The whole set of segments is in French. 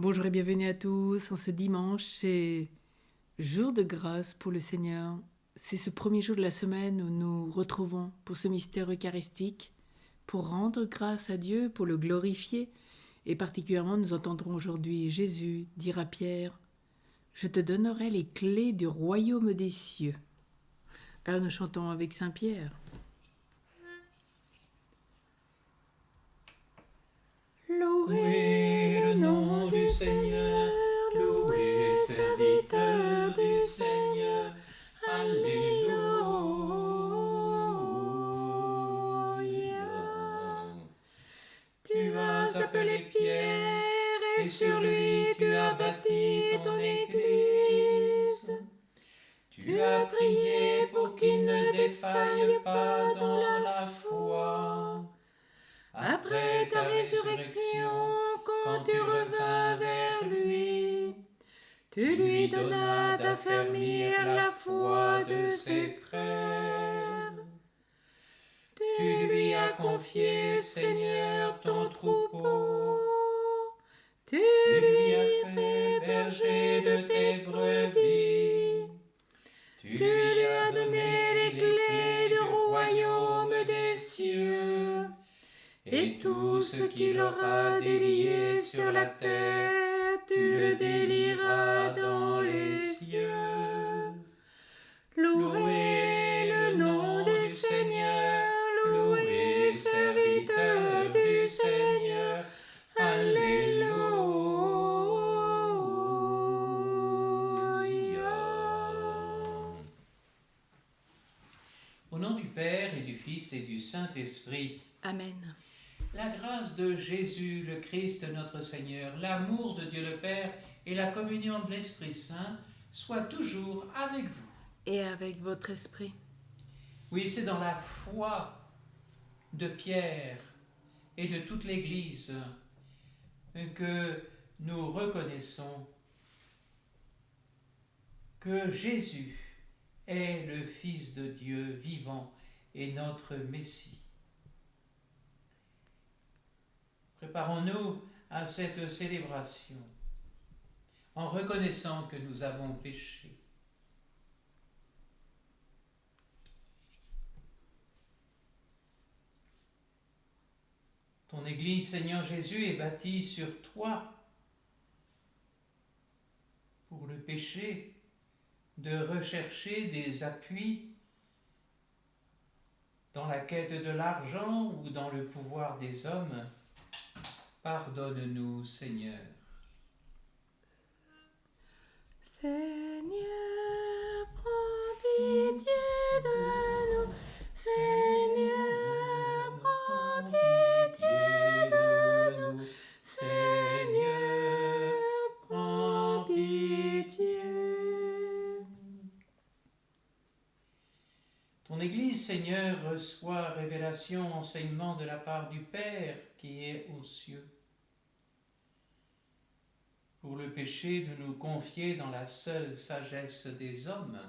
Bonjour et bienvenue à tous. En ce dimanche, c'est jour de grâce pour le Seigneur. C'est ce premier jour de la semaine où nous retrouvons pour ce mystère eucharistique, pour rendre grâce à Dieu, pour le glorifier. Et particulièrement, nous entendrons aujourd'hui Jésus dire à Pierre, « Je te donnerai les clés du royaume des cieux. » Alors nous chantons avec Saint Pierre. Louez le nom du Seigneur, louez serviteur du Seigneur, Alléluia. Tu as appelé Pierre et sur lui tu as bâti ton église. Tu as prié pour qu'il ne défaille pas dans la foi. Après ta résurrection, quand tu revins vers lui, tu lui donnas d'affermir la foi de ses frères. Tu lui as confié, Seigneur, ton troupeau. Tu lui as fait berger de tes brebis. Tu lui as donné les clés du royaume des cieux. Et tout ce qu'il aura délié sur la terre, tu le délieras dans les cieux. Louez le nom du Seigneur, louez serviteur du Seigneur, Alléluia. Au nom du Père et du Fils et du Saint-Esprit. Amen. La grâce de Jésus, le Christ, notre Seigneur, l'amour de Dieu le Père et la communion de l'Esprit Saint soient toujours avec vous. Et avec votre esprit. Oui, c'est dans la foi de Pierre et de toute l'Église que nous reconnaissons que Jésus est le Fils de Dieu vivant et notre Messie. Préparons-nous à cette célébration en reconnaissant que nous avons péché. Ton Église, Seigneur Jésus, est bâtie sur toi pour le péché de rechercher des appuis dans la quête de l'argent ou dans le pouvoir des hommes. Pardonne-nous, Seigneur. Seigneur, prends pitié de nous. Seigneur, prends pitié de nous. Seigneur, prends pitié. Ton Église, Seigneur, reçoit révélation, enseignement de la part du Père qui est aux cieux. Pour le péché de nous confier dans la seule sagesse des hommes,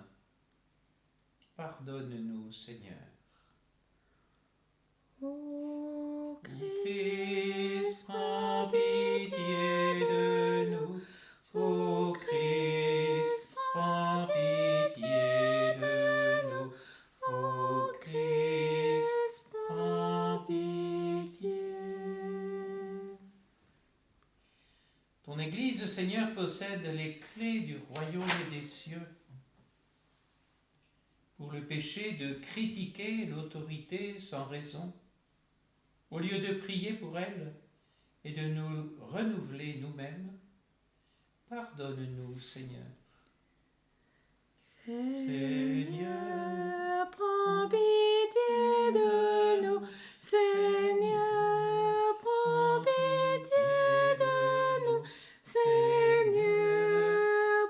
pardonne-nous, Seigneur. Ô Christ, prends pitié de nous. Ô Christ, prends pitié de nous. Ô Christ, prends pitié. Ton Église, Seigneur, possède les clés du royaume des cieux. Pour le péché de critiquer l'autorité sans raison, au lieu de prier pour elle et de nous renouveler nous-mêmes, pardonne-nous, Seigneur. Seigneur, prends pitié de nous. Seigneur, prends pitié de nous. Seigneur,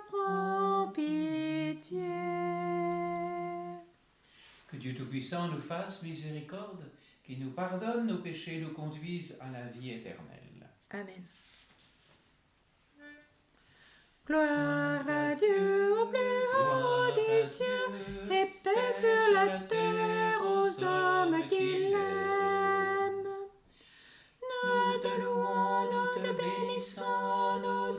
prends pitié. Que Dieu Tout-Puissant nous fasse miséricorde, qu'il nous pardonne nos péchés et nous conduise à la vie éternelle. Amen. Gloire à Dieu au plus haut des cieux, et paix sur la terre aux hommes qui l'aiment. Nous te louons, nous te bénissons, nous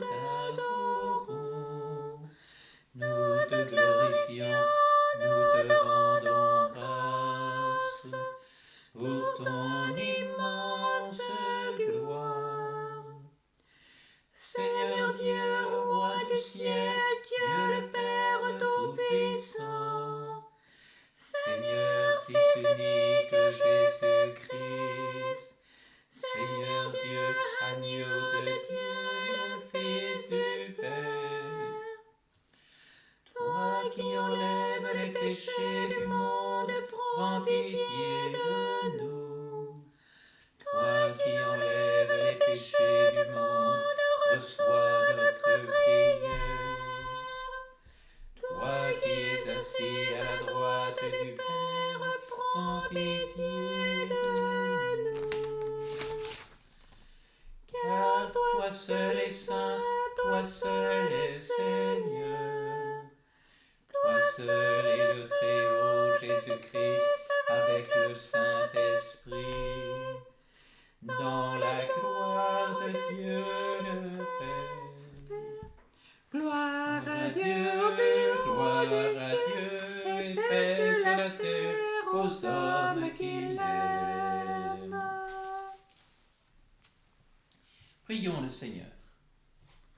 agneau de Dieu, le Fils du Père. Toi qui enlèves les péchés du monde, prends pitié de nous. Toi qui enlèves les péchés du monde, reçois notre prière. Toi qui es assis à la droite du Père, prends pitié de nous. Car toi seul es saint, toi seul es Seigneur. Toi seul est le Très-Haut Jésus-Christ avec le Saint-Esprit, dans la gloire de Dieu le Père. Gloire à Dieu au plus haut des cieux, et paix sur la terre aux hommes qui l'aiment. Prions le Seigneur.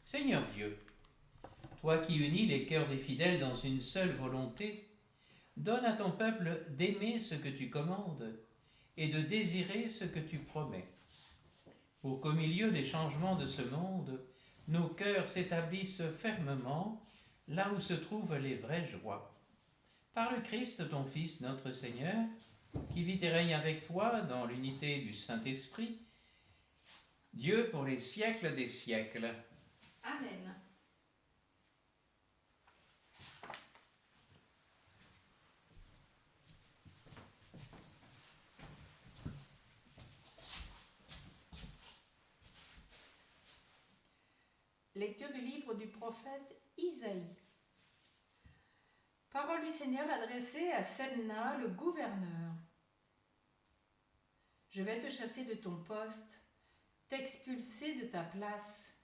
Seigneur Dieu, toi qui unis les cœurs des fidèles dans une seule volonté, donne à ton peuple d'aimer ce que tu commandes et de désirer ce que tu promets, pour qu'au milieu des changements de ce monde, nos cœurs s'établissent fermement là où se trouvent les vraies joies. Par le Christ, ton Fils, notre Seigneur, qui vit et règne avec toi dans l'unité du Saint-Esprit, Dieu pour les siècles des siècles. Amen. Lecture du livre du prophète Isaïe. Parole du Seigneur adressée à Semna, le gouverneur. Je vais te chasser de ton poste, t'expulser de ta place.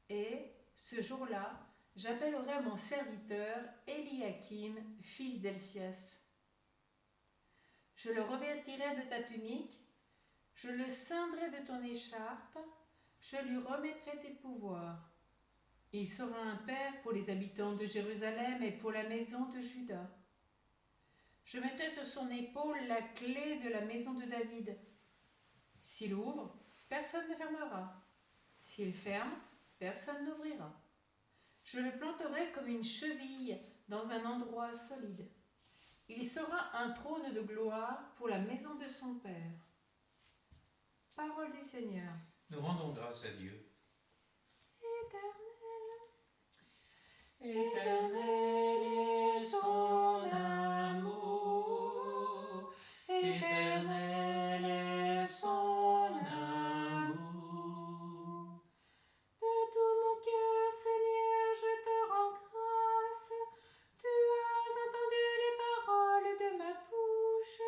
Et, ce jour-là, j'appellerai mon serviteur Eliakim, fils d'Helcias. Je le revêtirai de ta tunique, je le ceindrai de ton écharpe, je lui remettrai tes pouvoirs. Il sera un père pour les habitants de Jérusalem et pour la maison de Juda. Je mettrai sur son épaule la clé de la maison de David. S'il ouvre, personne ne fermera. S'il ferme, personne n'ouvrira. Je le planterai comme une cheville dans un endroit solide. Il sera un trône de gloire pour la maison de son père. Parole du Seigneur. Nous rendons grâce à Dieu. Éternel, Éternel est son amour, éternel est son amour. de tout mon cœur, Seigneur, je te rends grâce. Tu as entendu les paroles de ma bouche.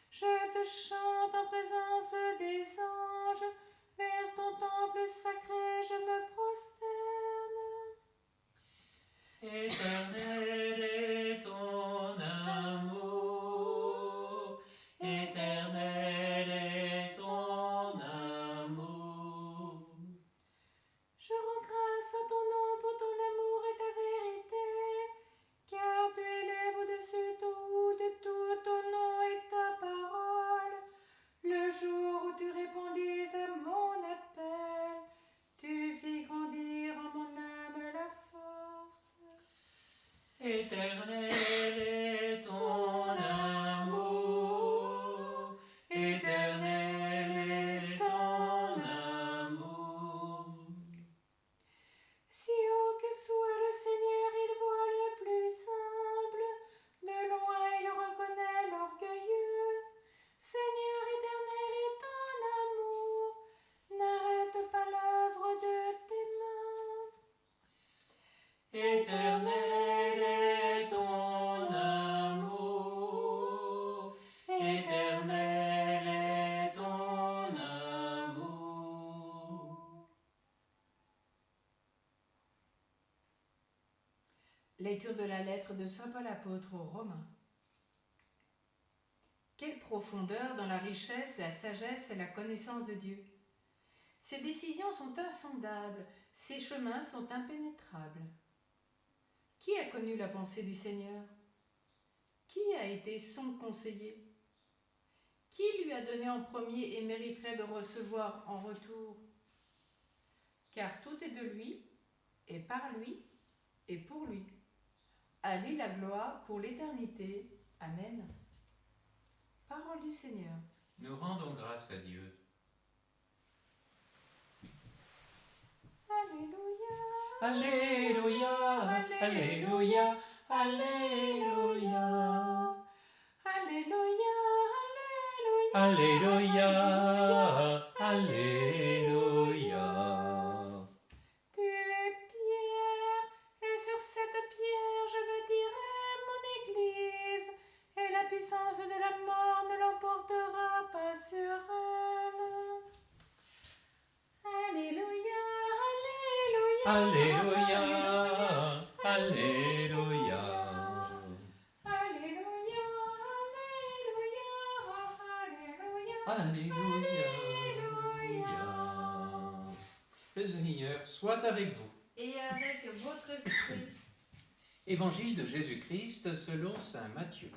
Je te chante en présence des anges. Vers ton temple sacré, je me prosterne. Éternel est ton amour, éternel est ton amour. Je rends grâce à ton nom pour ton amour et ta vérité, car tu élèves au-dessus de tout ton nom et ta parole. Le jour où tu répondis à mon appel, tu fis grandir en mon âme la force. Éternel est ton amour, éternel est ton amour. Si haut que soit le Seigneur, il voit le plus humble. De loin, il reconnaît l'orgueilleux. Seigneur éternel est ton amour. N'arrête pas l'œuvre de tes mains. Éternel est ton amour, éternel est ton amour. Lecture de la lettre de saint Paul apôtre aux Romains. Quelle profondeur dans la richesse, la sagesse et la connaissance de Dieu. Ses décisions sont insondables, ses chemins sont impénétrables. Qui a connu la pensée du Seigneur? Qui a été son conseiller? Qui lui a donné en premier et mériterait de recevoir en retour? car tout est de lui, et par lui, et pour lui. À lui la gloire pour l'éternité. Amen. Parole du Seigneur. Nous rendons grâce à Dieu. Alléluia. Alléluia, Alléluia, Alléluia. Alléluia, Alléluia. Alléluia, Alléluia. Tu es pierre, et sur cette pierre je bâtirai mon église, et la puissance de la mort ne l'emportera pas sur elle. Alléluia, Alléluia. Alléluia, Alléluia. Alléluia, Alléluia, Alléluia. Alléluia. Le Seigneur soit avec vous. Et avec votre esprit. Évangile de Jésus-Christ selon saint Matthieu.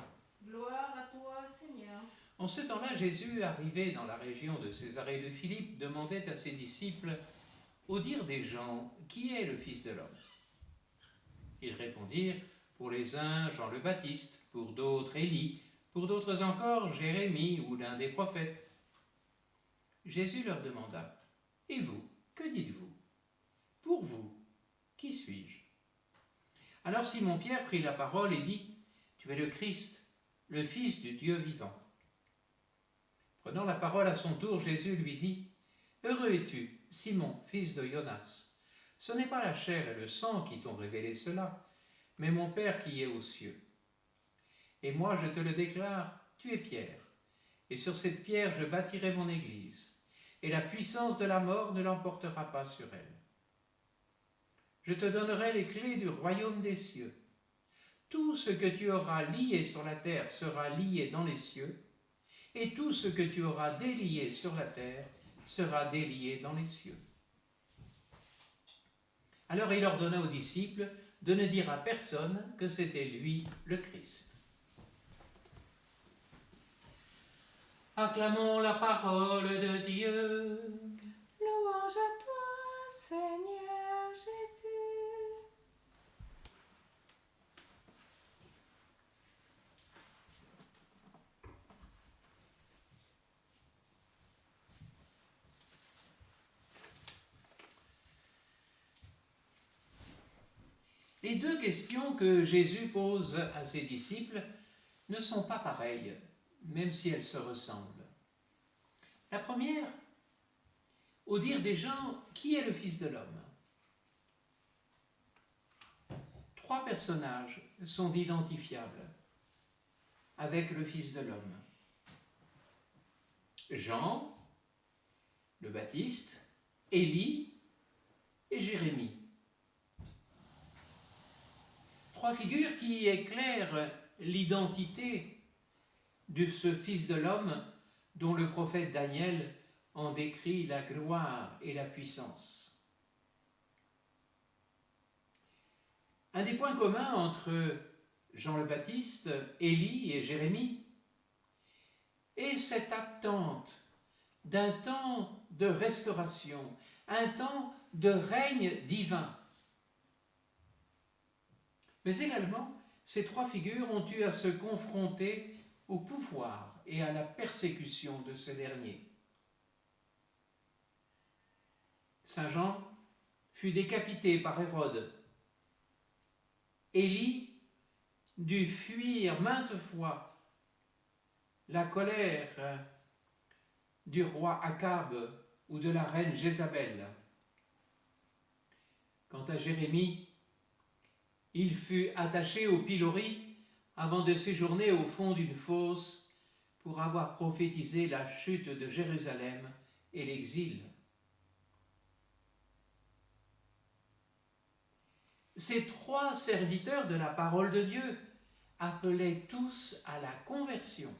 Gloire à toi, Seigneur. En ce temps-là, Jésus, arrivé dans la région de Césarée de Philippe, demandait à ses disciples, au dire des gens, qui est le Fils de l'homme ? Ils répondirent, pour les uns, Jean le Baptiste, pour d'autres, Élie, pour d'autres encore, Jérémie ou l'un des prophètes. Jésus leur demanda, et vous, que dites-vous ? Pour vous, qui suis-je ? Alors Simon-Pierre prit la parole et dit, tu es le Christ, le Fils du Dieu vivant. Prenant la parole à son tour, Jésus lui dit, heureux es-tu, Simon, fils de Jonas. Ce n'est pas la chair et le sang qui t'ont révélé cela, mais mon Père qui est aux cieux. Et moi, je te le déclare, tu es Pierre, et sur cette pierre je bâtirai mon église, et la puissance de la mort ne l'emportera pas sur elle. Je te donnerai les clés du royaume des cieux. Tout ce que tu auras lié sur la terre sera lié dans les cieux, et tout ce que tu auras délié sur la terre sera délié dans les cieux. Alors il ordonna aux disciples de ne dire à personne que c'était lui le Christ. Acclamons la parole de Dieu. Louange à toi, Seigneur Jésus. Les deux questions que Jésus pose à ses disciples ne sont pas pareilles, même si elles se ressemblent. La première, au dire des gens, qui est le Fils de l'homme ? Trois personnages sont identifiables avec le Fils de l'homme. Jean, le Baptiste, Élie et Jérémie. Trois figures qui éclairent l'identité de ce Fils de l'homme dont le prophète Daniel en décrit la gloire et la puissance. Un des points communs entre Jean le Baptiste, Élie et Jérémie est cette attente d'un temps de restauration, un temps de règne divin. Mais également, ces trois figures ont eu à se confronter au pouvoir et à la persécution de ce dernier. Saint Jean fut décapité par Hérode. Élie dut fuir maintes fois la colère du roi Akab ou de la reine Jézabel. Quant à Jérémie, il fut attaché au pilori avant de séjourner au fond d'une fosse pour avoir prophétisé la chute de Jérusalem et l'exil. Ces trois serviteurs de la parole de Dieu appelaient tous à la conversion.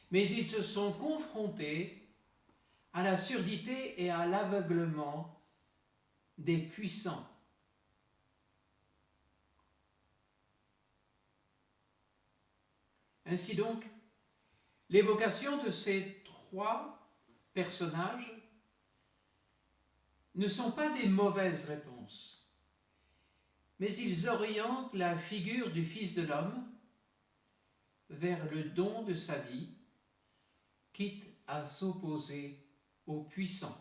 Mais ils se sont confrontés à la surdité et à l'aveuglement des puissants. Ainsi donc, l'évocation de ces trois personnages ne sont pas des mauvaises réponses, mais ils orientent la figure du Fils de l'homme vers le don de sa vie, quitte à s'opposer aux puissants.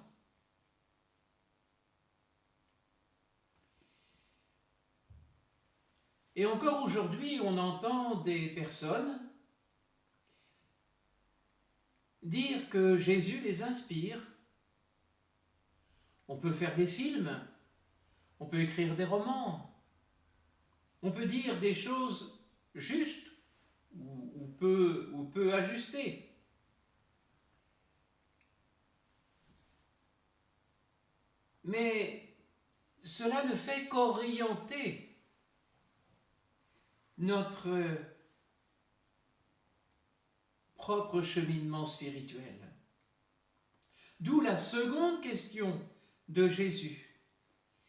Et encore aujourd'hui, on entend des personnes dire que Jésus les inspire. On peut faire des films, on peut écrire des romans, on peut dire des choses justes ou peu ajustées. Mais cela ne fait qu'orienter notre propre cheminement spirituel. D'où la seconde question de Jésus.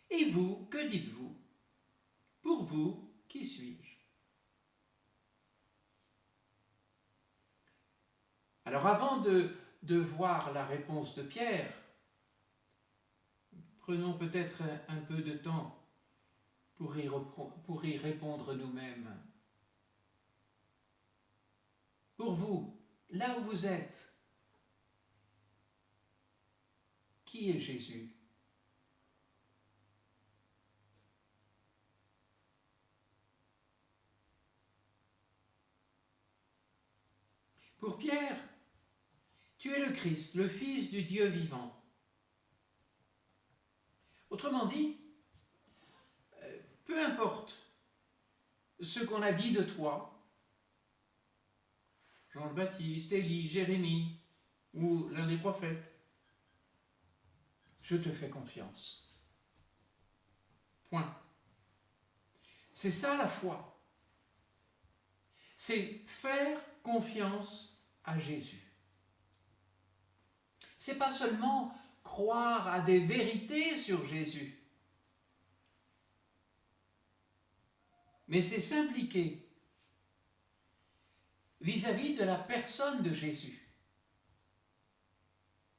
Et vous, que dites-vous? Pour vous, qui suis-je? Alors avant de voir la réponse de Pierre, prenons peut-être un peu de temps pour y répondre nous-mêmes. Pour vous, là où vous êtes, qui est Jésus? Pour Pierre, tu es le Christ, le Fils du Dieu vivant. Autrement dit, peu importe ce qu'on a dit de toi, Jean le Baptiste, Élie, Jérémie ou l'un des prophètes, je te fais confiance. Point. C'est ça la foi. C'est faire confiance à Jésus. C'est pas seulement croire à des vérités sur Jésus, mais c'est s'impliquer vis-à-vis de la personne de Jésus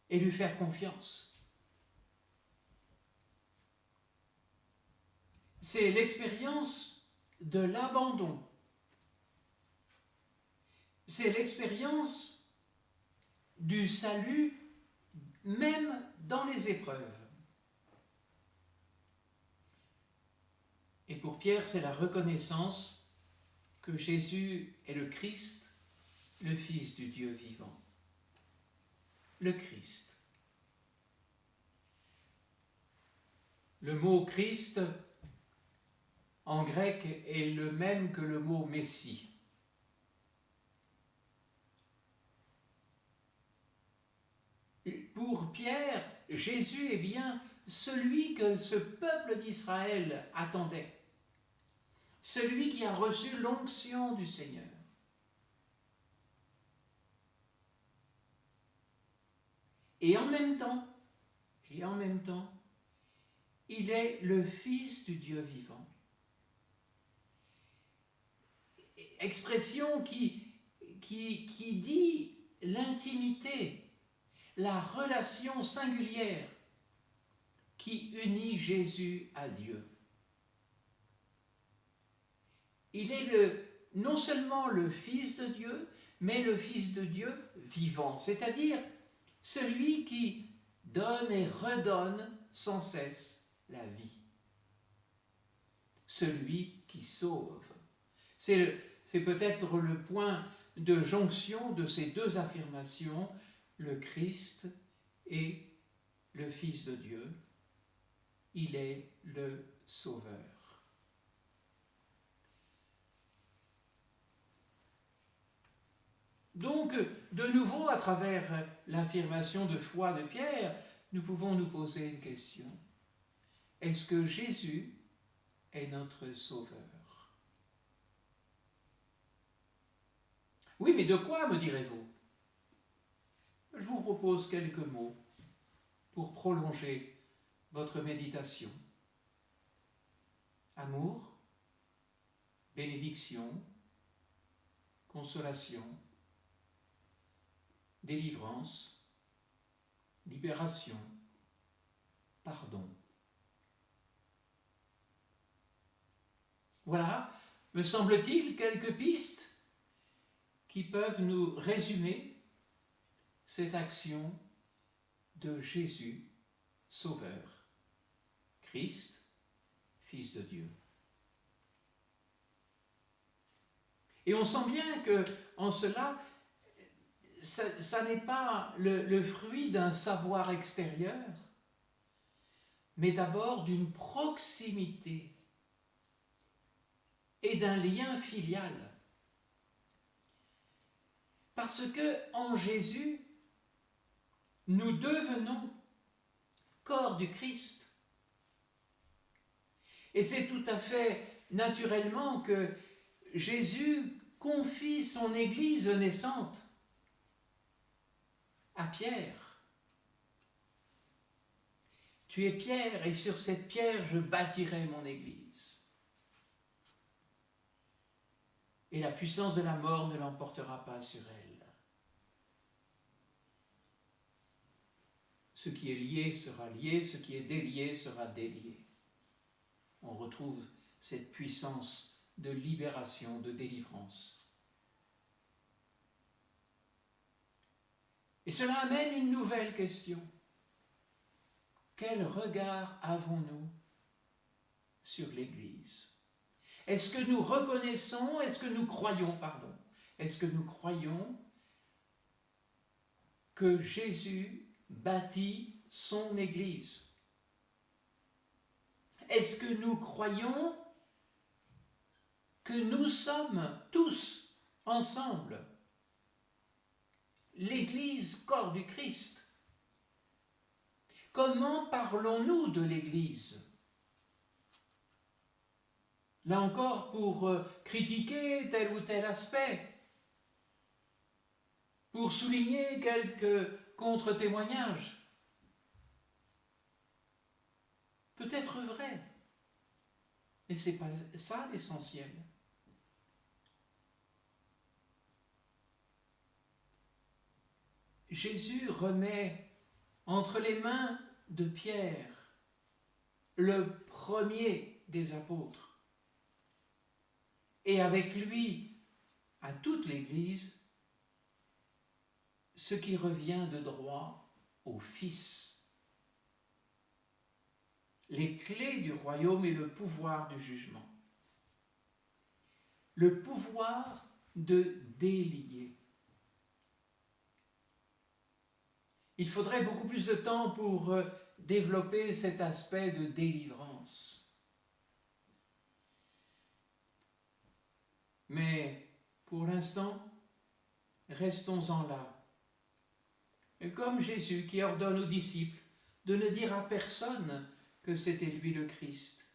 et lui faire confiance. C'est l'expérience de l'abandon. C'est l'expérience du salut même dans les épreuves. Et pour Pierre, c'est la reconnaissance que Jésus est le Christ, le Fils du Dieu vivant. Le Christ. Le mot Christ en grec est le même que le mot Messie. Pour Pierre, Jésus est bien celui que ce peuple d'Israël attendait, celui qui a reçu l'onction du Seigneur. Et en même temps, il est le Fils du Dieu vivant. Expression qui dit l'intimité, la relation singulière qui unit Jésus à Dieu. Il est non seulement le Fils de Dieu, mais le Fils de Dieu vivant, c'est-à-dire celui qui donne et redonne sans cesse la vie. Celui qui sauve. C'est peut-être le point de jonction de ces deux affirmations, le Christ et le Fils de Dieu. Il est le Sauveur. Donc, de nouveau, à travers l'affirmation de foi de Pierre, nous pouvons nous poser une question. Est-ce que Jésus est notre Sauveur? Oui, mais de quoi, me direz-vous? Je vous propose quelques mots pour prolonger votre méditation. Amour, bénédiction, consolation, délivrance, libération, pardon. Voilà, me semble-t-il, quelques pistes qui peuvent nous résumer cette action de Jésus, Sauveur, Christ, Fils de Dieu. Et on sent bien que, en cela, ça n'est pas le fruit d'un savoir extérieur, mais d'abord d'une proximité et d'un lien filial. Parce que en Jésus, nous devenons corps du Christ. Et c'est tout à fait naturellement que Jésus confie son Église naissante à Pierre. Tu es Pierre, et sur cette pierre je bâtirai mon Église. Et la puissance de la mort ne l'emportera pas sur elle. Ce qui est lié sera lié, ce qui est délié sera délié. On retrouve cette puissance de libération, de délivrance. Et cela amène une nouvelle question. Quel regard avons-nous sur l'Église ? Est-ce que nous reconnaissons, est-ce que nous croyons que Jésus bâtit son Église ? Est-ce que nous croyons que nous sommes tous ensemble l'Église, corps du Christ ? Comment parlons-nous de l'Église ? Là encore, pour critiquer tel ou tel aspect, pour souligner quelques contre-témoignages. Peut-être vrai, mais ce n'est pas ça l'essentiel. Jésus remet entre les mains de Pierre, le premier des apôtres, et avec lui à toute l'Église, ce qui revient de droit au Fils. Les clés du royaume et le pouvoir du jugement. Le pouvoir de délier. Il faudrait beaucoup plus de temps pour développer cet aspect de délivrance. Mais pour l'instant, restons-en là. Et comme Jésus qui ordonne aux disciples de ne dire à personne que c'était lui le Christ.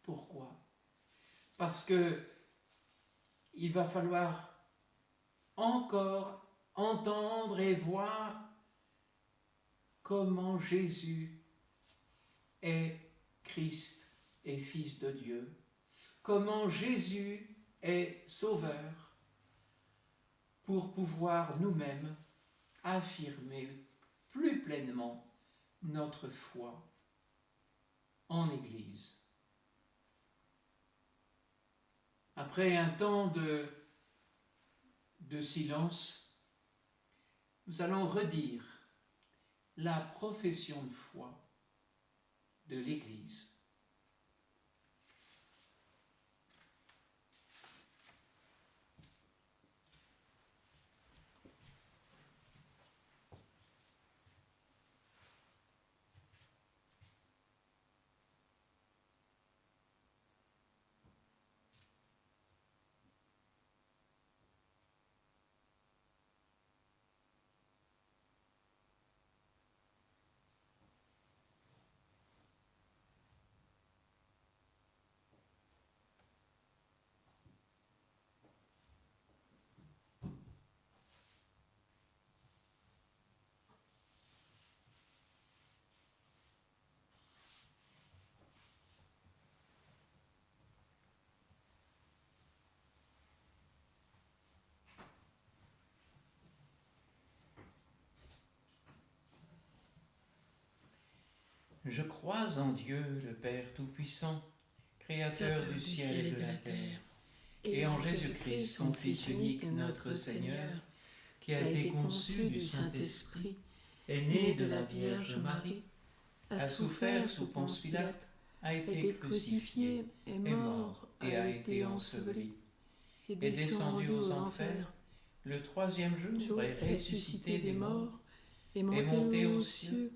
Pourquoi ? Parce que il va falloir encore entendre et voir comment Jésus est Christ et Fils de Dieu, comment Jésus est Sauveur, pour pouvoir nous-mêmes affirmer plus pleinement notre foi en Église. Après un temps de silence, nous allons redire la profession de foi de l'Église. Je crois en Dieu, le Père Tout-Puissant, Créateur du ciel et de la terre, et en Jésus-Christ, son Fils unique, notre Seigneur, qui a été conçu du Saint-Esprit, est né de la Vierge Marie, a souffert sous Ponce Pilate, a été crucifié, est mort et a été enseveli, est descendu aux enfers, le troisième jour est ressuscité des morts, est monté aux cieux,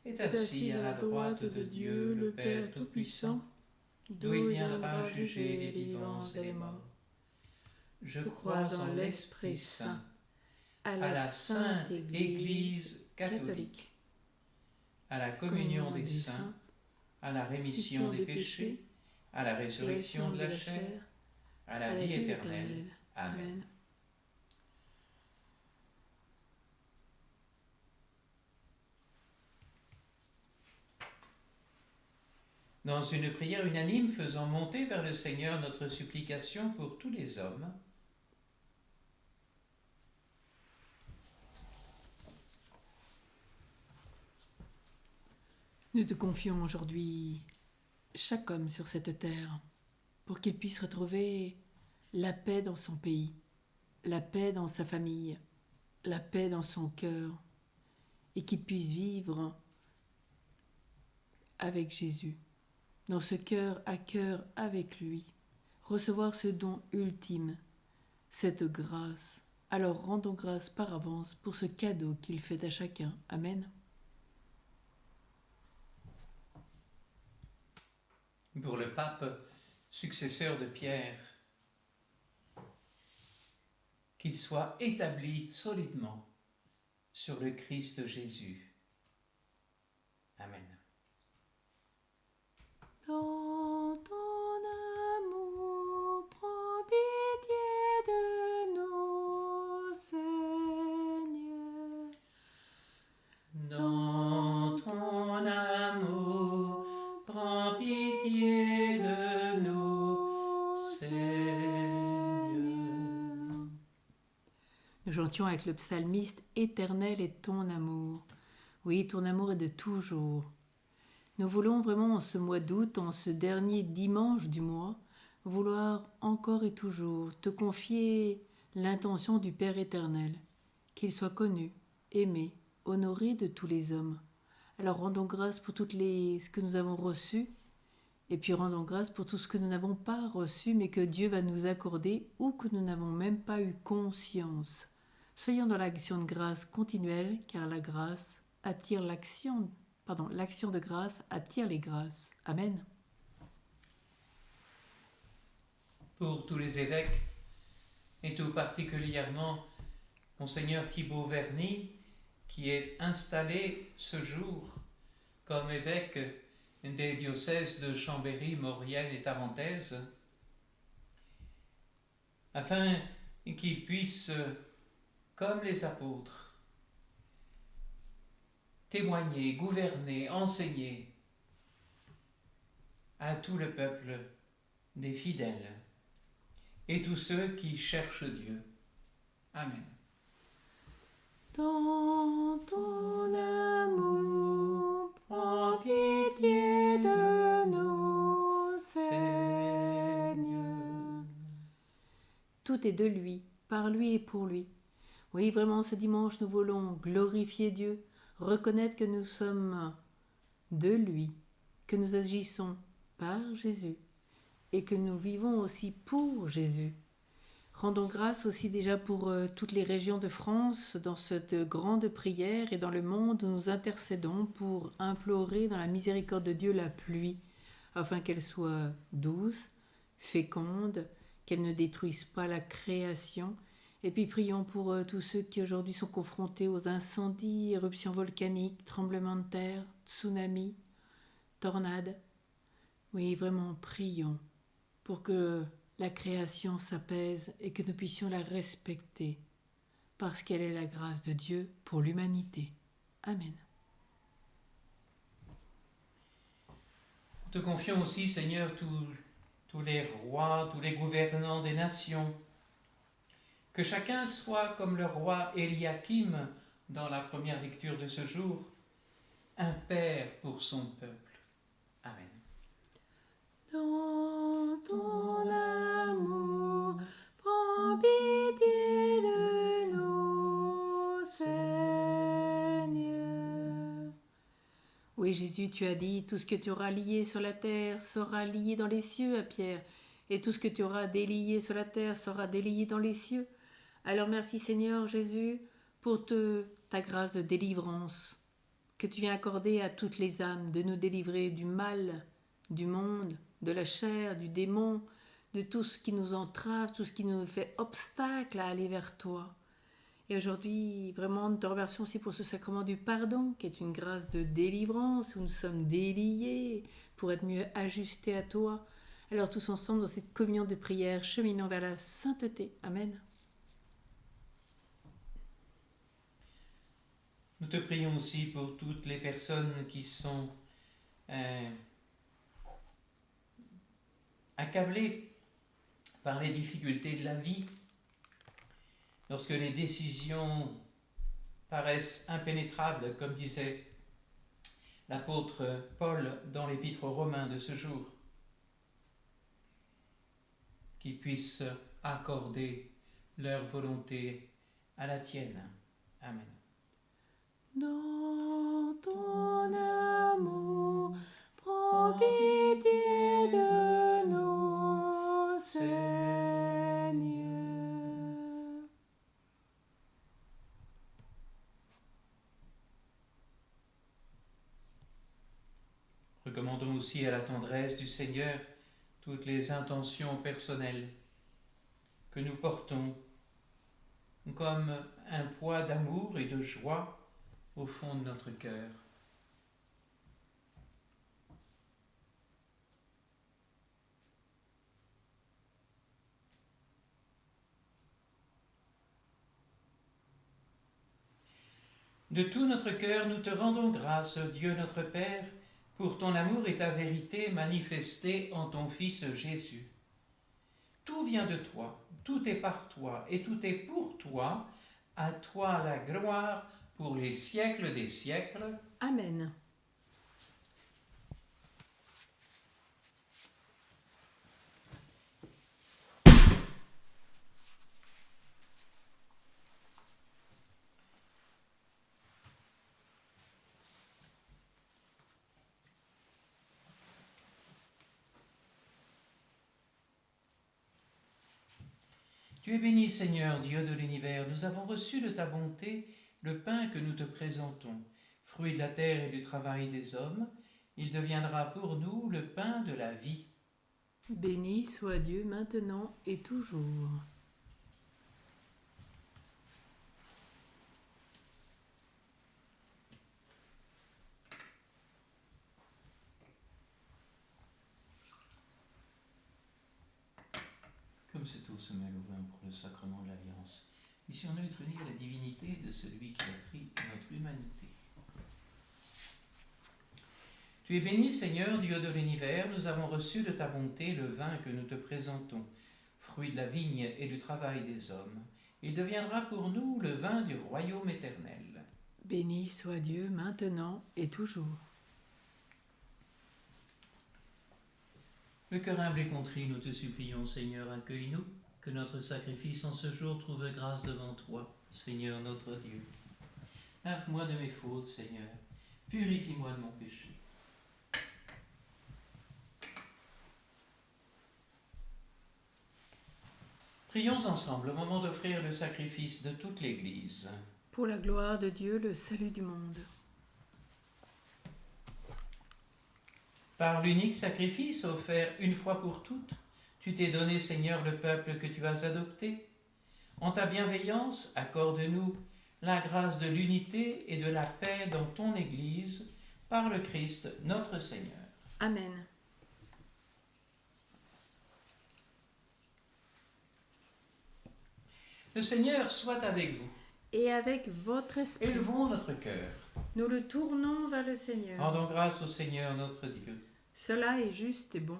est assis à la droite de Dieu, le Père Tout-Puissant, d'où il viendra juger les vivants et les morts. Je crois en l'Esprit Saint, à la Sainte Église catholique, à la communion des saints, à la rémission des péchés, à la résurrection de la chair, à la vie éternelle. Amen. Dans une prière unanime, faisant monter vers le Seigneur notre supplication pour tous les hommes, Nous te confions aujourd'hui chaque homme sur cette terre pour qu'il puisse retrouver la paix dans son pays, la paix dans sa famille, la paix dans son cœur et qu'il puisse vivre avec Jésus, dans ce cœur à cœur avec lui, recevoir ce don ultime, cette grâce. Alors rendons grâce par avance pour ce cadeau qu'il fait à chacun. Amen. pour le pape, successeur de Pierre, qu'il soit établi solidement sur le Christ Jésus. Amen. Dans ton amour, prends pitié de nous, Seigneur. Dans ton amour, prends pitié de nous, Seigneur. Nous chantions avec le psalmiste « Éternel est ton amour ». Oui, ton amour est de toujours. Nous voulons vraiment en ce mois d'août, en ce dernier dimanche du mois, vouloir encore et toujours te confier l'intention du Père éternel, qu'il soit connu, aimé, honoré de tous les hommes. Alors rendons grâce pour ce que nous avons reçu, et puis rendons grâce pour tout ce que nous n'avons pas reçu, mais que Dieu va nous accorder ou que nous n'avons même pas eu conscience. Soyons dans l'action de grâce continuelle, car la grâce attire l'action de grâce attire les grâces. Amen. Pour tous les évêques, et tout particulièrement Monseigneur Thibaut Verny, qui est installé ce jour comme évêque des diocèses de Chambéry, Maurienne et Tarentaise, afin qu'il puisse, comme les apôtres, témoigner, gouverner, enseigner à tout le peuple des fidèles et tous ceux qui cherchent Dieu. Amen. Dans ton amour, prends pitié de nous, Seigneur. Tout est de lui, par lui et pour lui. Oui, vraiment, ce dimanche, nous voulons glorifier Dieu, reconnaître que nous sommes de lui, que nous agissons par Jésus et que nous vivons aussi pour Jésus. Rendons grâce aussi déjà pour toutes les régions de France dans cette grande prière et dans le monde où nous intercédons pour implorer dans la miséricorde de Dieu la pluie, afin qu'elle soit douce, féconde, qu'elle ne détruise pas la création. Et puis prions pour tous ceux qui aujourd'hui sont confrontés aux incendies, éruptions volcaniques, tremblements de terre, tsunamis, tornades. Oui, vraiment prions pour que la création s'apaise et que nous puissions la respecter, parce qu'elle est la grâce de Dieu pour l'humanité. Amen. Nous te confions aussi, Seigneur, tous les rois, tous les gouvernants des nations, que chacun soit comme le roi Eliakim dans la première lecture de ce jour, un père pour son peuple. Jésus, tu as dit, tout ce que tu auras lié sur la terre sera lié dans les cieux, à Pierre, et tout ce que tu auras délié sur la terre sera délié dans les cieux. Alors merci Seigneur Jésus pour ta grâce de délivrance que tu viens accorder à toutes les âmes, de nous délivrer du mal, du monde, de la chair, du démon, de tout ce qui nous entrave, tout ce qui nous fait obstacle à aller vers toi. Et aujourd'hui, vraiment, nous te remercions aussi pour ce sacrement du pardon, qui est une grâce de délivrance, où nous sommes déliés pour être mieux ajustés à toi. Alors tous ensemble, dans cette communion de prière, cheminons vers la sainteté. Amen. Nous te prions aussi pour toutes les personnes qui sont accablées par les difficultés de la vie, lorsque les décisions paraissent impénétrables, comme disait l'apôtre Paul dans l'épître aux Romains de ce jour, qu'ils puissent accorder leur volonté à la tienne. Amen. Dans ton amour, prends pitié de nous, Seigneur. Recommandons aussi à la tendresse du Seigneur toutes les intentions personnelles que nous portons comme un poids d'amour et de joie au fond de notre cœur. De tout notre cœur, nous te rendons grâce, Dieu notre Père, pour ton amour et ta vérité manifestés en ton Fils Jésus. Tout vient de toi, tout est par toi et tout est pour toi. À toi la gloire pour les siècles des siècles. Amen. Tu es béni, Seigneur, Dieu de l'univers. Nous avons reçu de ta bonté le pain que nous te présentons, fruit de la terre et du travail des hommes. Il deviendra pour nous le pain de la vie. Béni soit Dieu maintenant et toujours. Comme cette eau se mêle au vin pour le sacrement de l'Alliance, puissions-nous être unis à la divinité de celui qui a pris notre humanité. Tu es béni, Seigneur, Dieu de l'univers, nous avons reçu de ta bonté le vin que nous te présentons, fruit de la vigne et du travail des hommes. Il deviendra pour nous le vin du royaume éternel. Béni soit Dieu maintenant et toujours. Le cœur humble et contrit, nous te supplions, Seigneur, accueille-nous, que notre sacrifice en ce jour trouve grâce devant toi, Seigneur notre Dieu. Lave-moi de mes fautes, Seigneur, purifie-moi de mon péché. Prions ensemble au moment d'offrir le sacrifice de toute l'Église. Pour la gloire de Dieu, le salut du monde. Par l'unique sacrifice offert une fois pour toutes, tu t'es donné, Seigneur, le peuple que tu as adopté. En ta bienveillance, accorde-nous la grâce de l'unité et de la paix dans ton Église, par le Christ notre Seigneur. Amen. Le Seigneur soit avec vous. Et avec votre esprit, Élevons notre cœur. nous le tournons vers le Seigneur. Rendons grâce au Seigneur notre Dieu. Cela est juste et bon.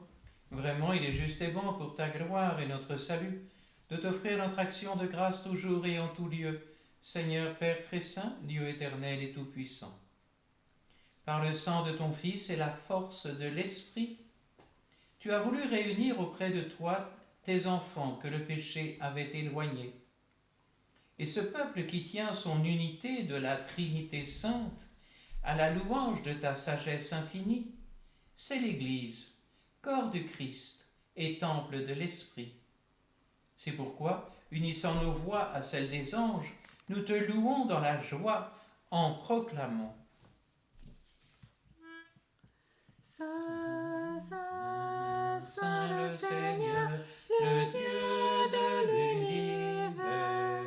Vraiment, il est juste et bon pour ta gloire et notre salut, de t'offrir notre action de grâce toujours et en tout lieu, Seigneur Père très saint, Dieu éternel et tout-puissant. Par le sang de ton Fils et la force de l'Esprit, tu as voulu réunir auprès de toi tes enfants que le péché avait éloignés. Et ce peuple qui tient son unité de la Trinité sainte à la louange de ta sagesse infinie. C'est l'Église, corps du Christ et temple de l'Esprit. C'est pourquoi, unissant nos voix à celles des anges, nous te louons dans la joie en proclamant. Saint, Saint, Saint le Seigneur, le Dieu de l'univers.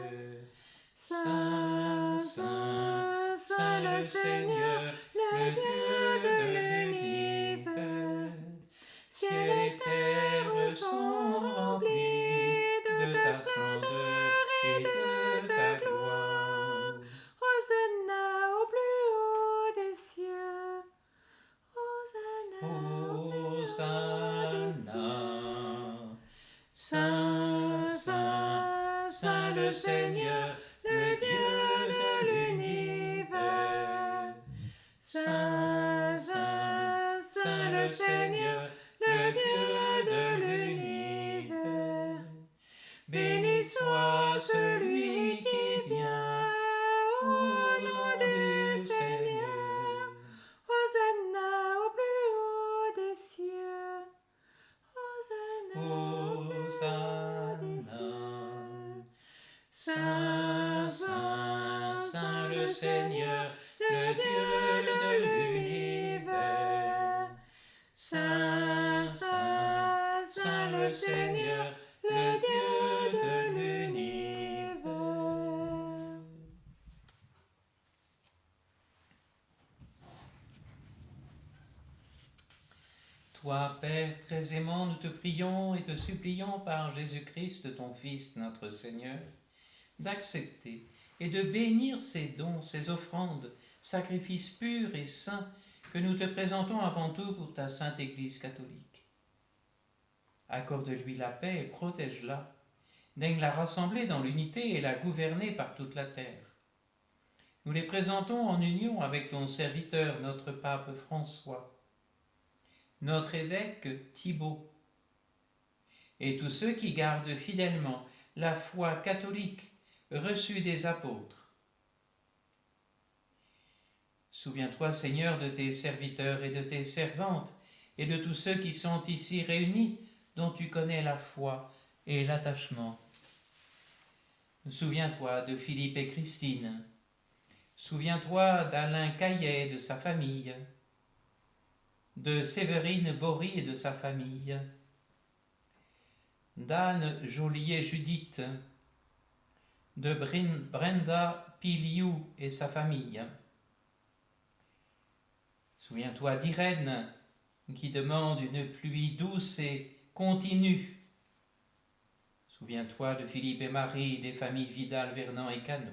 Saint, Saint, Saint le Seigneur, le Dieu de l'univers. Ciel et terre sont remplis de ta splendeur et de ta gloire. Hosanna au plus haut des cieux. Hosanna. Saint, Saint, Saint le Seigneur, le Dieu de l'univers. Saint, Saint, Saint le Seigneur, le Dieu de l'univers. Béni soit celui qui vient au nom du Seigneur. Hosanna au plus haut des cieux. Hosanna des cieux. Saint, Saint, Saint le Seigneur, le Dieu de l'univers. Saint, Saint, Saint le Seigneur, le Dieu de l'univers. Toi, Père très aimant, nous te prions et te supplions par Jésus-Christ, ton Fils, notre Seigneur, d'accepter et de bénir ces dons, ces offrandes, sacrifices purs et saints que nous te présentons avant tout pour ta Sainte Église catholique. Accorde-lui la paix et protège-la. Daigne la rassembler dans l'unité et la gouverner par toute la terre. Nous les présentons en union avec ton serviteur, notre pape François, notre évêque Thibaut, et tous ceux qui gardent fidèlement la foi catholique reçue des apôtres. Souviens-toi, Seigneur, de tes serviteurs et de tes servantes, et de tous ceux qui sont ici réunis, dont tu connais la foi et l'attachement. Souviens-toi de Philippe et Christine. Souviens-toi d'Alain Caillet et de sa famille, de Séverine Bory et de sa famille, d'Anne Joliet-Judith, de Brenda Piliou et sa famille. Souviens-toi d'Irène, qui demande une pluie douce et continue. Souviens-toi de Philippe et Marie, des familles Vidal, Vernant et Cano.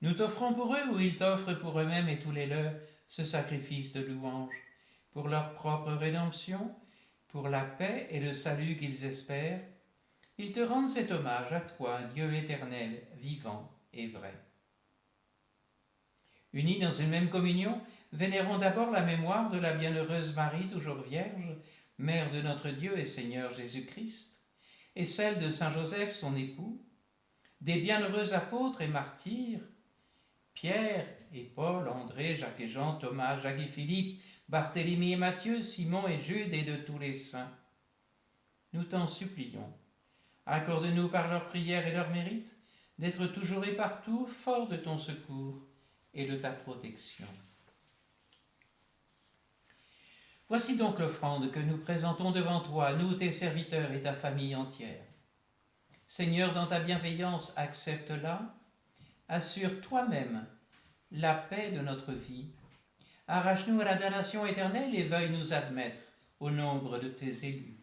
Nous t'offrons pour eux, ou ils t'offrent pour eux-mêmes et tous les leurs, ce sacrifice de louange, pour leur propre rédemption, pour la paix et le salut qu'ils espèrent. Ils te rendent cet hommage à toi, Dieu éternel, vivant et vrai. Unis dans une même communion, vénérons d'abord la mémoire de la bienheureuse Marie, toujours vierge, mère de notre Dieu et Seigneur Jésus-Christ, et celle de Saint Joseph, son époux, des bienheureux apôtres et martyrs, Pierre et Paul, André, Jacques et Jean, Thomas, Jacques et Philippe, Barthélemy et Matthieu, Simon et Jude, et de tous les saints. Nous t'en supplions. Accorde-nous par leurs prières et leurs mérites d'être toujours et partout forts de ton secours et de ta protection. Voici donc l'offrande que nous présentons devant toi, nous tes serviteurs et ta famille entière. Seigneur, dans ta bienveillance, accepte-la. Assure toi-même la paix de notre vie. Arrache-nous à la damnation éternelle et veuille nous admettre au nombre de tes élus.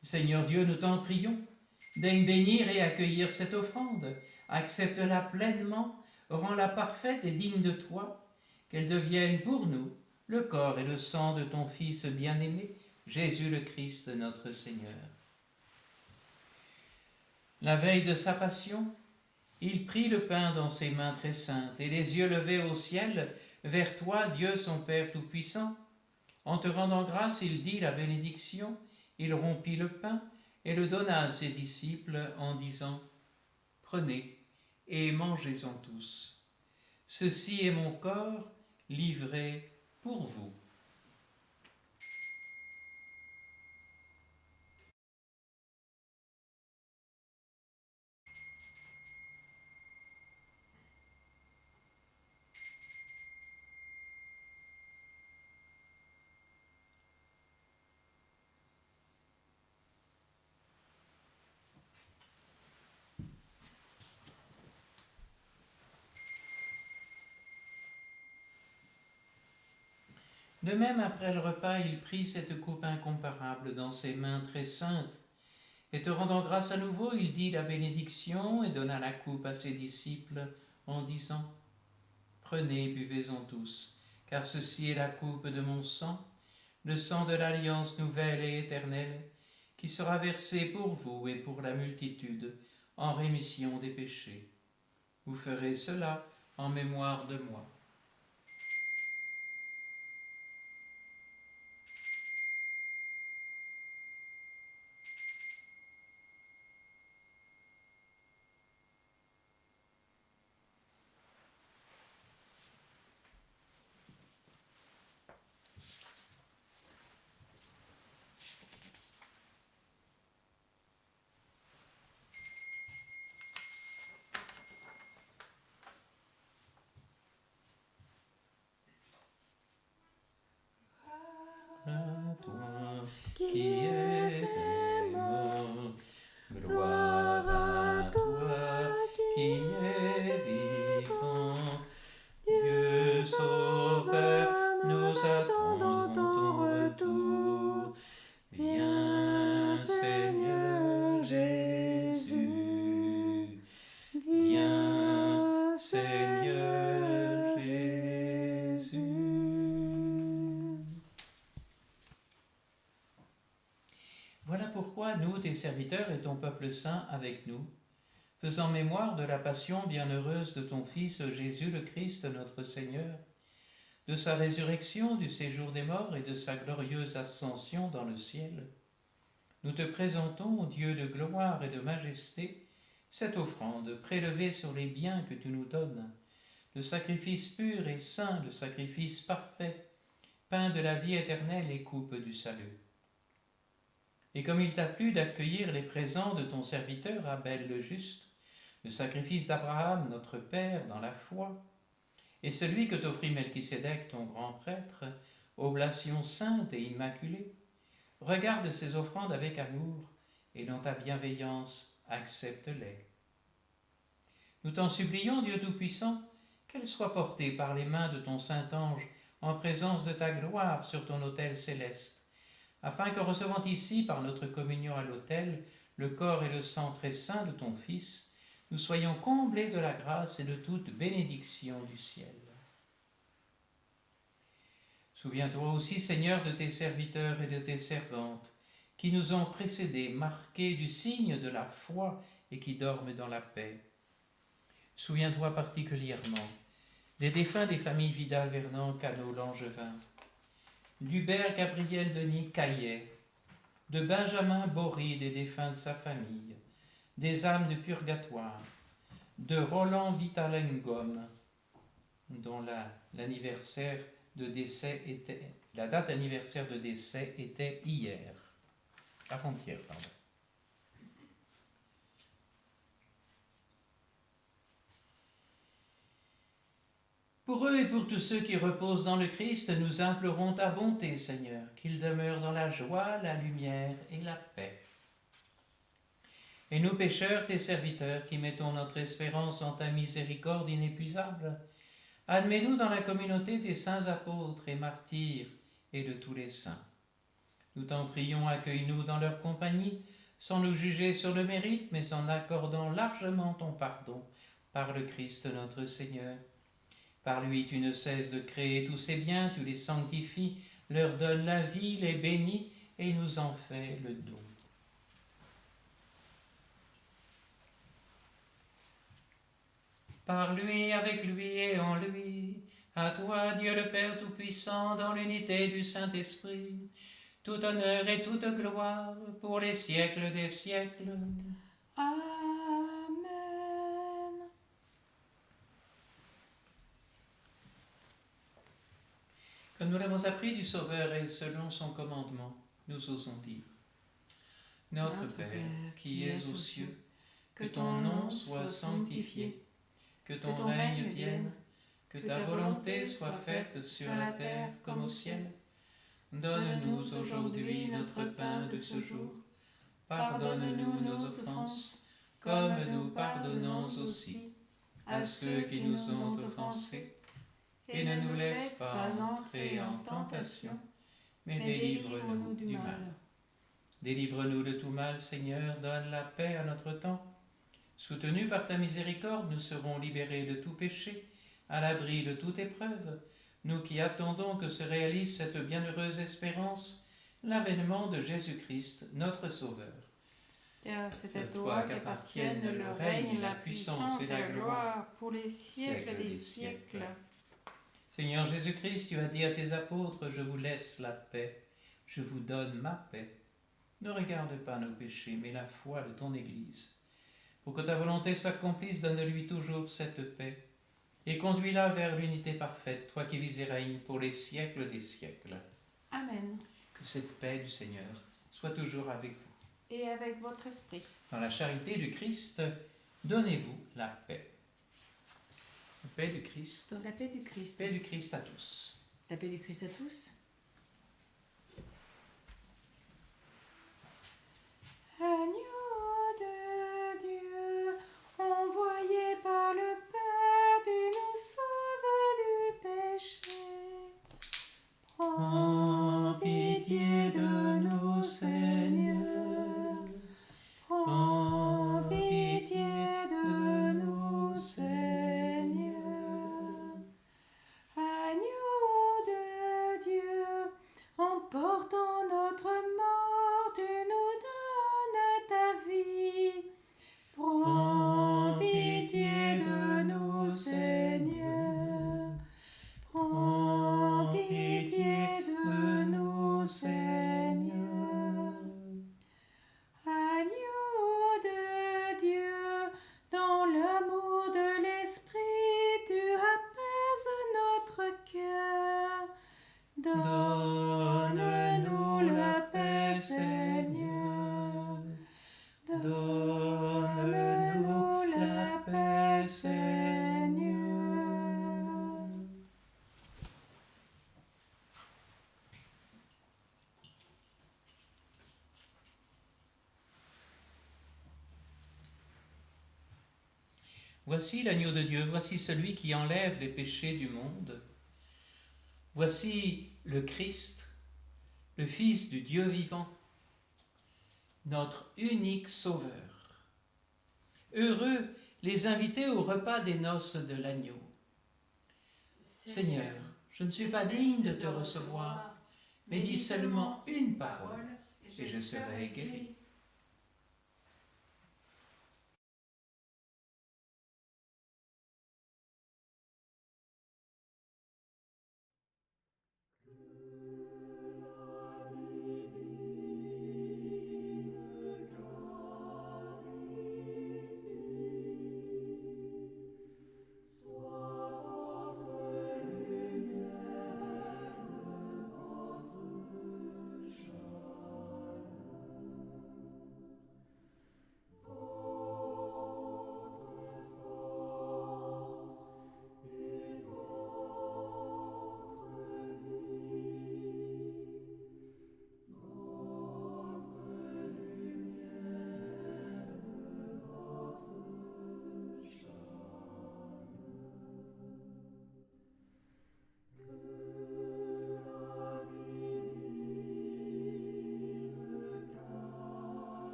Seigneur Dieu, nous t'en prions, daigne bénir et accueillir cette offrande, accepte-la pleinement, rends-la parfaite et digne de toi, qu'elle devienne pour nous le corps et le sang de ton Fils bien-aimé, Jésus le Christ notre Seigneur. La veille de sa passion, il prit le pain dans ses mains très saintes, et les yeux levés au ciel, vers toi, Dieu son Père Tout-Puissant. En te rendant grâce, il dit la bénédiction, il rompit le pain et le donna à ses disciples en disant « Prenez et mangez-en tous. Ceci est mon corps livré pour vous. » De même, après le repas, il prit cette coupe incomparable dans ses mains très saintes, et te rendant grâce à nouveau, il dit la bénédiction et donna la coupe à ses disciples en disant « Prenez, buvez-en tous, car ceci est la coupe de mon sang, le sang de l'alliance nouvelle et éternelle, qui sera versé pour vous et pour la multitude en rémission des péchés. Vous ferez cela en mémoire de moi. » À toi qui étais mort, gloire à toi qui es vivant. Dieu Sauveur, nous attendons ton retour. Viens Seigneur Jésus, viens Seigneur Jésus. Voilà pourquoi nous, tes serviteurs et ton peuple saint avec nous, faisant mémoire de la passion bienheureuse de ton Fils Jésus le Christ notre Seigneur, de sa résurrection du séjour des morts et de sa glorieuse ascension dans le ciel, nous te présentons, Dieu de gloire et de majesté, cette offrande prélevée sur les biens que tu nous donnes, le sacrifice pur et saint, le sacrifice parfait, pain de la vie éternelle et coupe du salut. Et comme il t'a plu d'accueillir les présents de ton serviteur Abel le juste, le sacrifice d'Abraham notre Père dans la foi, et celui que t'offrit Melchisédek ton grand prêtre, oblation sainte et immaculée, regarde ces offrandes avec amour, et dans ta bienveillance accepte-les. Nous t'en supplions, Dieu Tout-Puissant, qu'elles soient portées par les mains de ton Saint-Ange en présence de ta gloire sur ton autel céleste, afin que recevant ici par notre communion à l'autel le corps et le sang très saints de ton Fils, nous soyons comblés de la grâce et de toute bénédiction du ciel. Souviens-toi aussi, Seigneur, de tes serviteurs et de tes servantes, qui nous ont précédés, marqués du signe de la foi et qui dorment dans la paix. Souviens-toi particulièrement des défunts des familles Vidal-Vernant, Cano, Langevin, d'Hubert Gabriel Denis Caillet, de Benjamin Bory, des défunts de sa famille, des âmes de purgatoire, de Roland Vitalengom, dont l'anniversaire de décès était, la date anniversaire de décès était hier, avant-hier, pardon. Pour eux et pour tous ceux qui reposent dans le Christ, nous implorons ta bonté, Seigneur, qu'ils demeurent dans la joie, la lumière et la paix. Et nous, pécheurs, tes serviteurs, qui mettons notre espérance en ta miséricorde inépuisable, admets-nous dans la communauté des saints apôtres et martyrs et de tous les saints. Nous t'en prions, accueille-nous dans leur compagnie, sans nous juger sur le mérite, mais en accordant largement ton pardon par le Christ notre Seigneur. Par lui, tu ne cesses de créer tous ces biens, tu les sanctifies, leur donnes la vie, les bénis et nous en fais le don. Par lui, avec lui et en lui, à toi, Dieu le Père Tout-Puissant, dans l'unité du Saint-Esprit, tout honneur et toute gloire pour les siècles des siècles. Amen. Comme nous l'avons appris du Sauveur et selon son commandement, nous osons dire: Notre Père, qui es aux cieux, que ton nom soit sanctifié, que ton règne vienne, que ta volonté soit faite sur la terre comme au ciel. Donne-nous aujourd'hui notre pain de ce jour. Pardonne-nous nos offenses, comme nous pardonnons aussi à ceux qui nous ont offensés. Et ne nous laisse pas entrer en tentation, mais délivre-nous du mal. Délivre-nous de tout mal, Seigneur, donne la paix à notre temps. Soutenus par ta miséricorde, nous serons libérés de tout péché, à l'abri de toute épreuve, nous qui attendons que se réalise cette bienheureuse espérance, l'avènement de Jésus-Christ, notre Sauveur. Car c'est à toi qu'appartiennent le règne, la puissance et la gloire pour les siècles des siècles. Seigneur Jésus-Christ, tu as dit à tes apôtres: Je vous laisse la paix, je vous donne ma paix. Ne regarde pas nos péchés, mais la foi de ton Église. Pour que ta volonté s'accomplisse, donne-lui toujours cette paix, et conduis-la vers l'unité parfaite, toi qui vis et règnes pour les siècles des siècles. Amen. Que cette paix du Seigneur soit toujours avec vous. Et avec votre esprit. Dans la charité du Christ, donnez-vous la paix. La paix du Christ. La paix du Christ. Paix du Christ à tous. La paix du Christ à tous. Agneau de Dieu, envoyé par le Père, tu nous sauves du péché. Prends pitié de nous, Seigneur. Prends pitié de nous, Seigneur. Agneau de Dieu, en portant notre mort, tu nous donnes ta vie. Prends pitié de nous, Seigneur. Prends pitié de nous, Seigneur. Agneau de Dieu, dans l'amour de l'Esprit, tu apaises notre cœur. Donne-nous la paix, Seigneur. Donne-nous la paix, Seigneur. Voici l'agneau de Dieu, voici celui qui enlève les péchés du monde. Voici le Christ, le Fils du Dieu vivant, notre unique Sauveur. Heureux les invités au repas des noces de l'agneau. Seigneur, je ne suis pas digne de te recevoir, mais dis seulement une parole, et je serai guéri.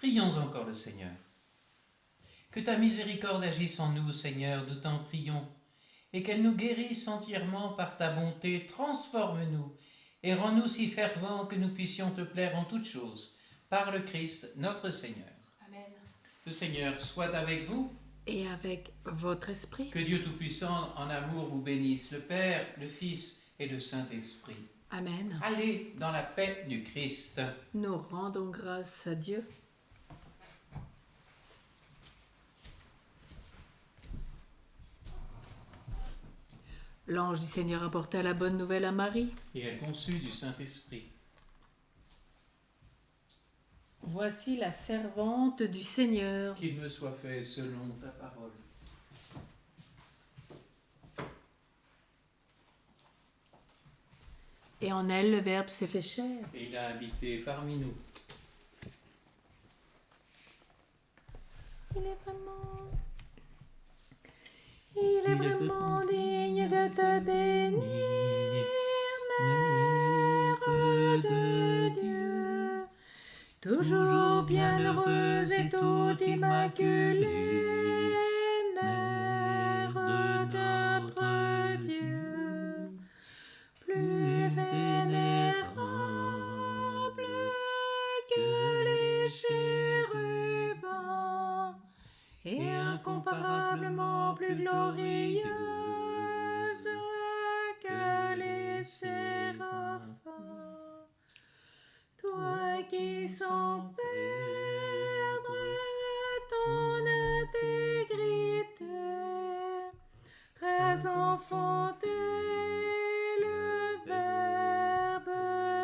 Prions encore le Seigneur. Que ta miséricorde agisse en nous, Seigneur, nous t'en prions, et qu'elle nous guérisse entièrement par ta bonté. Transforme-nous et rends-nous si fervents que nous puissions te plaire en toutes choses, par le Christ notre Seigneur. Amen. Le Seigneur soit avec vous. Et avec votre esprit. Que Dieu Tout-Puissant en amour vous bénisse, le Père, le Fils et le Saint-Esprit. Amen. Allez dans la paix du Christ. Nous rendons grâce à Dieu. L'ange du Seigneur apporta la bonne nouvelle à Marie. Et elle conçut du Saint-Esprit. Voici la servante du Seigneur. Qu'il me soit fait selon ta parole. Et en elle, le Verbe s'est fait chair. Et il a habité parmi nous. Il est vraiment digne de te bénir, Mère de Dieu, toujours bienheureuse et toute immaculée, Mère de notre Dieu, plus vénérable que les chérubins et incomparablement plus glorieuse que les séraphins. Toi qui sans perdre ton intégrité as enfanté le Verbe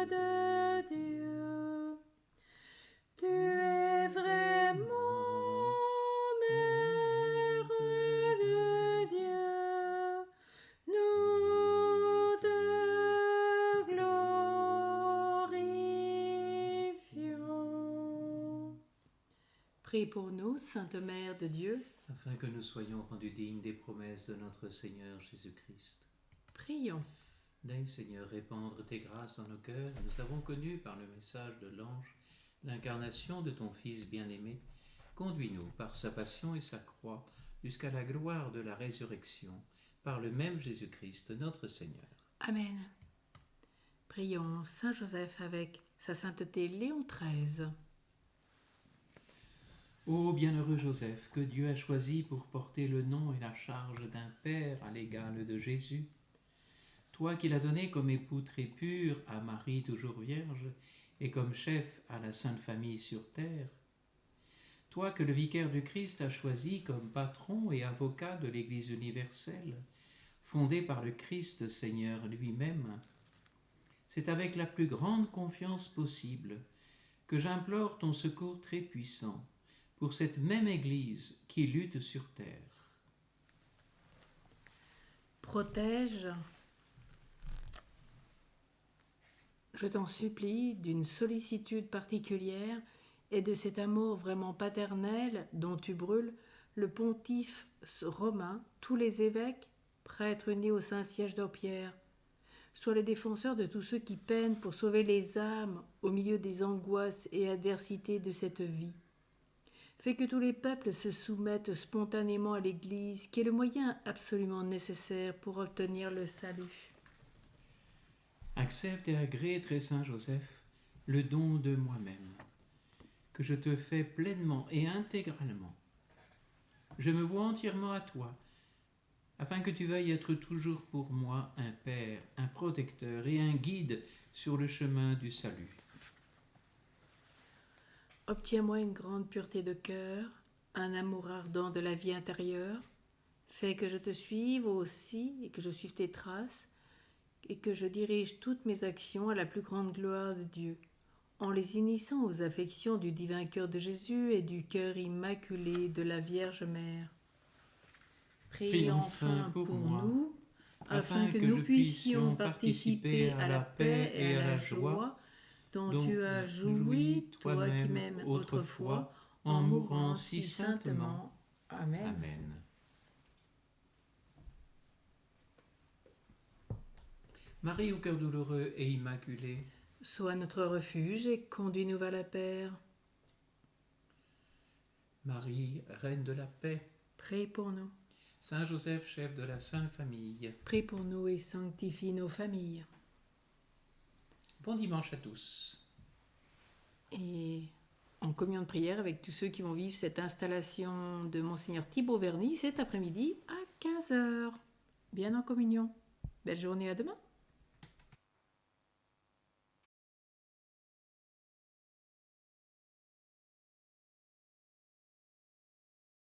de Dieu. Tu es vraiment Mère de Dieu, nous te glorifions. Prie pour nous, Sainte Mère de Dieu. Afin que nous soyons rendus dignes des promesses de notre Seigneur Jésus-Christ. Prions. Daigne, Seigneur, répandre tes grâces dans nos cœurs. Nous avons connu par le message de l'ange l'incarnation de ton Fils bien-aimé. Conduis-nous par sa passion et sa croix jusqu'à la gloire de la résurrection, par le même Jésus-Christ, notre Seigneur. Amen. Prions Saint Joseph avec sa sainteté Léon XIII. Ô bienheureux Joseph, que Dieu a choisi pour porter le nom et la charge d'un Père à l'égal de Jésus, toi qui l'as donné comme époux très pur à Marie toujours vierge et comme chef à la Sainte Famille sur terre, toi que le vicaire du Christ a choisi comme patron et avocat de l'Église universelle, fondée par le Christ Seigneur lui-même, c'est avec la plus grande confiance possible que j'implore ton secours très puissant pour cette même Église qui lutte sur terre. Protège, je t'en supplie, d'une sollicitude particulière et de cet amour vraiment paternel dont tu brûles le pontife romain, tous les évêques, prêtres unis au Saint-Siège d'Empierre. Sois le défenseur de tous ceux qui peinent pour sauver les âmes au milieu des angoisses et adversités de cette vie. Fais que tous les peuples se soumettent spontanément à l'Église, qui est le moyen absolument nécessaire pour obtenir le salut. Accepte et agrée, très saint Joseph, le don de moi-même, que je te fais pleinement et intégralement. Je me vois entièrement à toi, afin que tu veuilles être toujours pour moi un Père, un protecteur et un guide sur le chemin du salut. Obtiens-moi une grande pureté de cœur, un amour ardent de la vie intérieure. Fais que je te suive aussi et que je suive tes traces et que je dirige toutes mes actions à la plus grande gloire de Dieu, en les initiant aux affections du divin cœur de Jésus et du cœur immaculé de la Vierge Mère. Prie enfin pour nous, afin que nous puissions participer à la paix et à la joie dont tu as joui, toi qui m'aimes autrefois, en mourant si saintement. Amen. Amen. Marie au cœur douloureux et immaculé, Sois notre refuge et conduis-nous vers la paix. Marie, Reine de la paix. Prie pour nous. Saint Joseph, chef de la Sainte Famille. Prie pour nous et sanctifie nos familles. Bon dimanche à tous. Et en communion de prière avec tous ceux qui vont vivre cette installation de Monseigneur Thibaut Verny cet après-midi à 15h. Bien en communion. Belle journée, à demain.